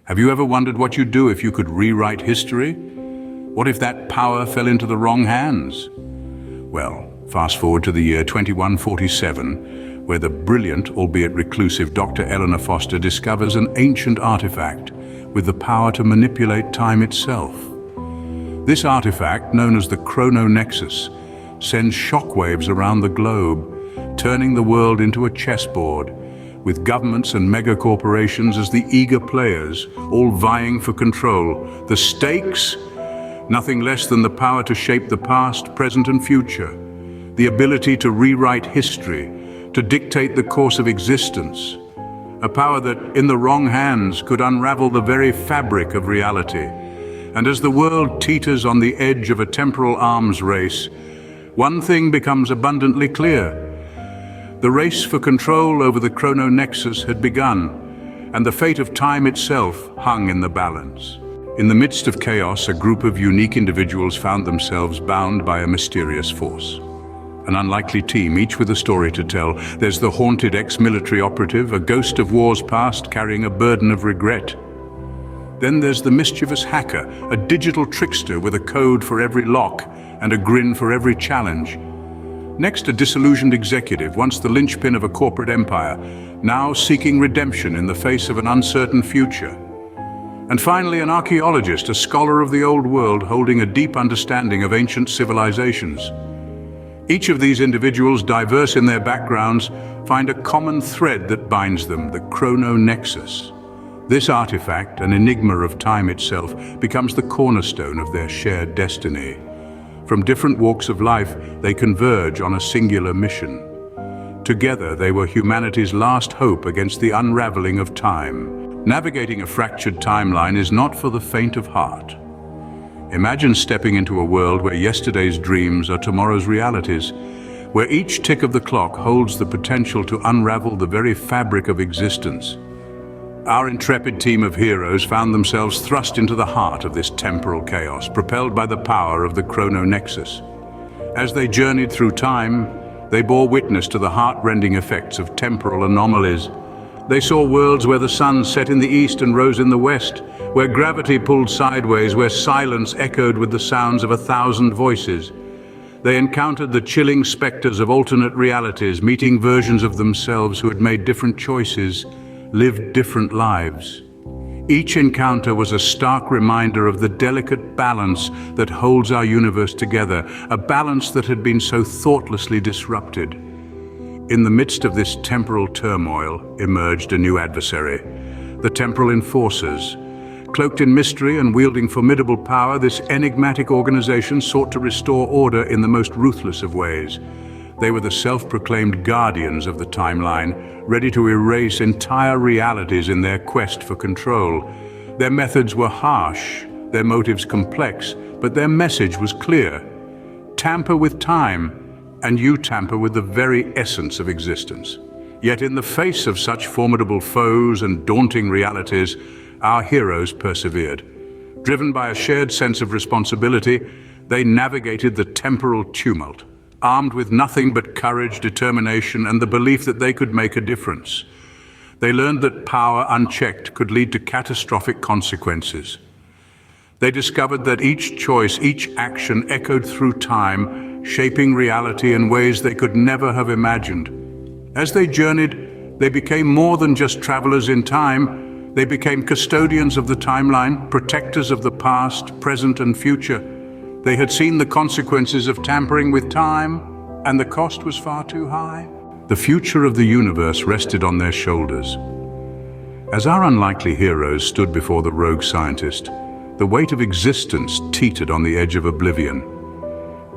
Have you ever wondered what you'd do if you could rewrite history? What if that power fell into the wrong hands? Well, fast forward to the year 2147, where the brilliant, albeit reclusive, Dr. Eleanor Foster discovers an ancient artifact with the power to manipulate time itself. This artifact, known as the Chrono Nexus, sends shockwaves around the globe, turning the world into a chessboard, with governments and megacorporations as the eager players, all vying for control. The stakes? Nothing less than the power to shape the past, present and future. The ability to rewrite history, to dictate the course of existence. A power that, in the wrong hands, could unravel the very fabric of reality. And as the world teeters on the edge of a temporal arms race, one thing becomes abundantly clear. The race for control over the Chrono Nexus had begun, and the fate of time itself hung in the balance. In the midst of chaos, a group of unique individuals found themselves bound by a mysterious force. An unlikely team, each with a story to tell. There's the haunted ex-military operative, a ghost of wars past carrying a burden of regret. Then there's the mischievous hacker, a digital trickster with a code for every lock and a grin for every challenge. Next, a disillusioned executive, once the linchpin of a corporate empire, now seeking redemption in the face of an uncertain future. And finally, an archaeologist, a scholar of the old world holding a deep understanding of ancient civilizations. Each of these individuals, diverse in their backgrounds, find a common thread that binds them, the Chrono Nexus. This artifact, an enigma of time itself, becomes the cornerstone of their shared destiny. From different walks of life, they converge on a singular mission. Together, they were humanity's last hope against the unraveling of time. Navigating a fractured timeline is not for the faint of heart. Imagine stepping into a world where yesterday's dreams are tomorrow's realities, where each tick of the clock holds the potential to unravel the very fabric of existence. Our intrepid team of heroes found themselves thrust into the heart of this temporal chaos, propelled by the power of the Chrono Nexus. As they journeyed through time, they bore witness to the heart-rending effects of temporal anomalies. They saw worlds where the sun set in the east and rose in the west, where gravity pulled sideways, where silence echoed with the sounds of 1,000 voices. They encountered the chilling specters of alternate realities, meeting versions of themselves who had made different choices, lived different lives. Each encounter was a stark reminder of the delicate balance that holds our universe together, a balance that had been so thoughtlessly disrupted. In the midst of this temporal turmoil emerged a new adversary, the temporal enforcers. Cloaked in mystery and wielding formidable power, this enigmatic organization sought to restore order in the most ruthless of ways. They were the self-proclaimed guardians of the timeline, ready to erase entire realities in their quest for control. Their methods were harsh, their motives complex, but their message was clear. Tamper with time, and you tamper with the very essence of existence. Yet in the face of such formidable foes and daunting realities, our heroes persevered. Driven by a shared sense of responsibility, they navigated the temporal tumult, armed with nothing but courage, determination, and the belief that they could make a difference. They learned that power unchecked could lead to catastrophic consequences. They discovered that each choice, each action echoed through time, shaping reality in ways they could never have imagined. As they journeyed, they became more than just travelers in time. They became custodians of the timeline, protectors of the past, present, and future. They had seen the consequences of tampering with time, and the cost was far too high. The future of the universe rested on their shoulders. As our unlikely heroes stood before the rogue scientist, the weight of existence teetered on the edge of oblivion.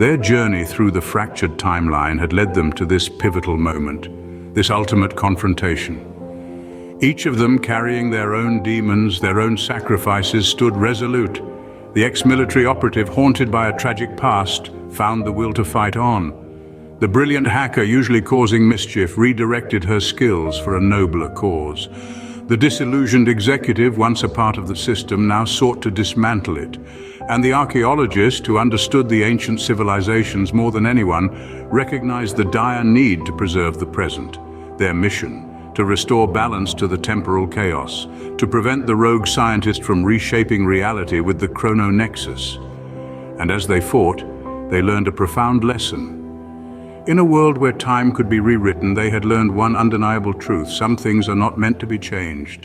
Their journey through the fractured timeline had led them to this pivotal moment, this ultimate confrontation. Each of them, carrying their own demons, their own sacrifices, stood resolute. The ex-military operative, haunted by a tragic past, found the will to fight on. The brilliant hacker, usually causing mischief, redirected her skills for a nobler cause. The disillusioned executive, once a part of the system, now sought to dismantle it. And the archaeologist, who understood the ancient civilizations more than anyone, recognized the dire need to preserve the present. Their mission, to restore balance to the temporal chaos, to prevent the rogue scientist from reshaping reality with the Chrono Nexus. And as they fought, they learned a profound lesson. In a world where time could be rewritten, they had learned one undeniable truth: some things are not meant to be changed.